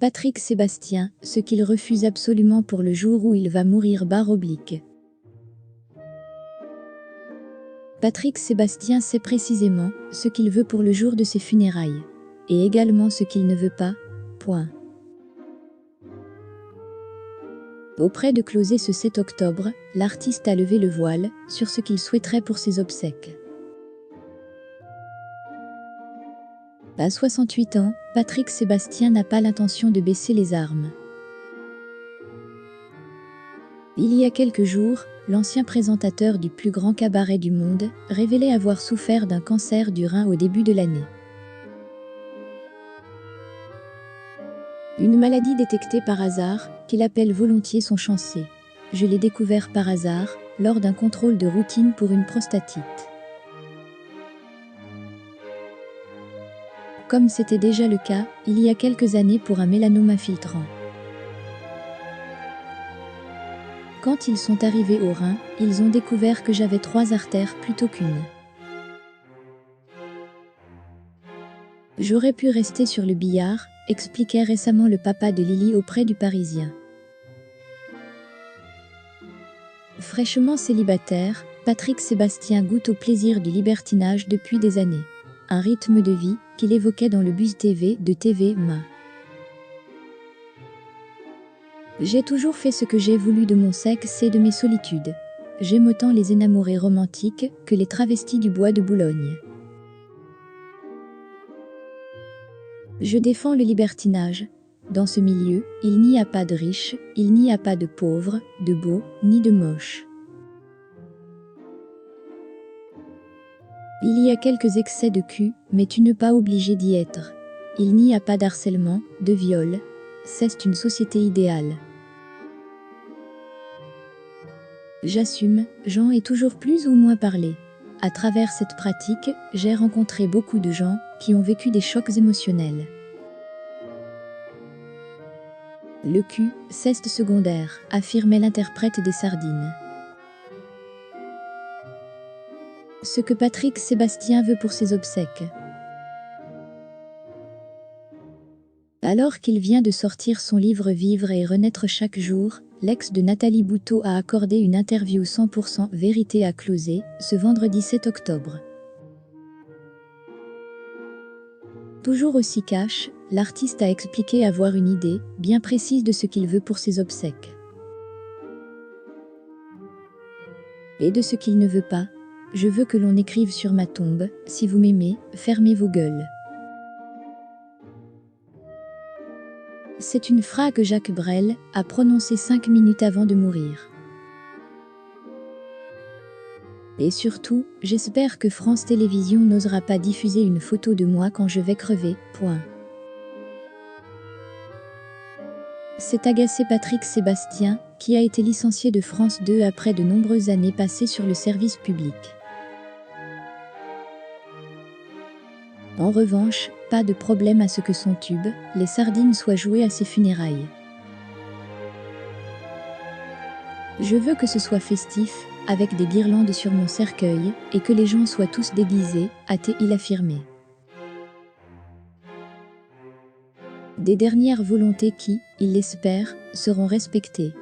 Patrick Sébastien, ce qu'il refuse absolument pour le jour où il va mourir /. Patrick Sébastien sait précisément ce qu'il veut pour le jour de ses funérailles. Et également ce qu'il ne veut pas. Point. Auprès de Closet ce 7 octobre, l'artiste a levé le voile sur ce qu'il souhaiterait pour ses obsèques. À 68 ans, Patrick Sébastien n'a pas l'intention de baisser les armes. Il y a quelques jours, l'ancien présentateur du plus grand cabaret du monde révélait avoir souffert d'un cancer du rein au début de l'année. Une maladie détectée par hasard, qu'il appelle volontiers son chancer. Je l'ai découvert par hasard, lors d'un contrôle de routine pour une prostatite. Comme c'était déjà le cas, il y a quelques années pour un mélanome infiltrant. Quand ils sont arrivés au rein, ils ont découvert que j'avais 3 artères plutôt qu'une. J'aurais pu rester sur le billard, expliquait récemment le papa de Lily auprès du Parisien. Fraîchement célibataire, Patrick Sébastien goûte au plaisir du libertinage depuis des années. Un rythme de vie qu'il évoquait dans le Buzz TV de TV+. J'ai toujours fait ce que j'ai voulu de mon sexe et de mes solitudes. J'aime autant les énamorés romantiques que les travestis du bois de Boulogne. Je défends le libertinage. Dans ce milieu, il n'y a pas de riches, il n'y a pas de pauvres, de beaux, ni de moches. Il y a quelques excès de cul, mais tu n'es pas obligé d'y être. Il n'y a pas d'harcèlement, de viol. C'est une société idéale. J'assume, j'en ai toujours plus ou moins parlé. À travers cette pratique, j'ai rencontré beaucoup de gens qui ont vécu des chocs émotionnels. Le cul, c'est secondaire, affirmait l'interprète des Sardines. Ce que Patrick Sébastien veut pour ses obsèques. Alors qu'il vient de sortir son livre Vivre et renaître chaque jour, l'ex de Nathalie Bouteau a accordé une interview 100% vérité à Closet, ce vendredi 7 octobre. Toujours aussi cash, l'artiste a expliqué avoir une idée bien précise de ce qu'il veut pour ses obsèques. Et de ce qu'il ne veut pas. Je veux que l'on écrive sur ma tombe, si vous m'aimez, fermez vos gueules. C'est une phrase que Jacques Brel a prononcée 5 minutes avant de mourir. Et surtout, j'espère que France Télévisions n'osera pas diffuser une photo de moi quand je vais crever, point. C'est agacé Patrick Sébastien, qui a été licencié de France 2 après de nombreuses années passées sur le service public. En revanche, pas de problème à ce que son tube, Les Sardines, soit joué à ses funérailles. Je veux que ce soit festif, avec des guirlandes sur mon cercueil, et que les gens soient tous déguisés, a-t-il affirmé. Des dernières volontés qui, il l'espère, seront respectées.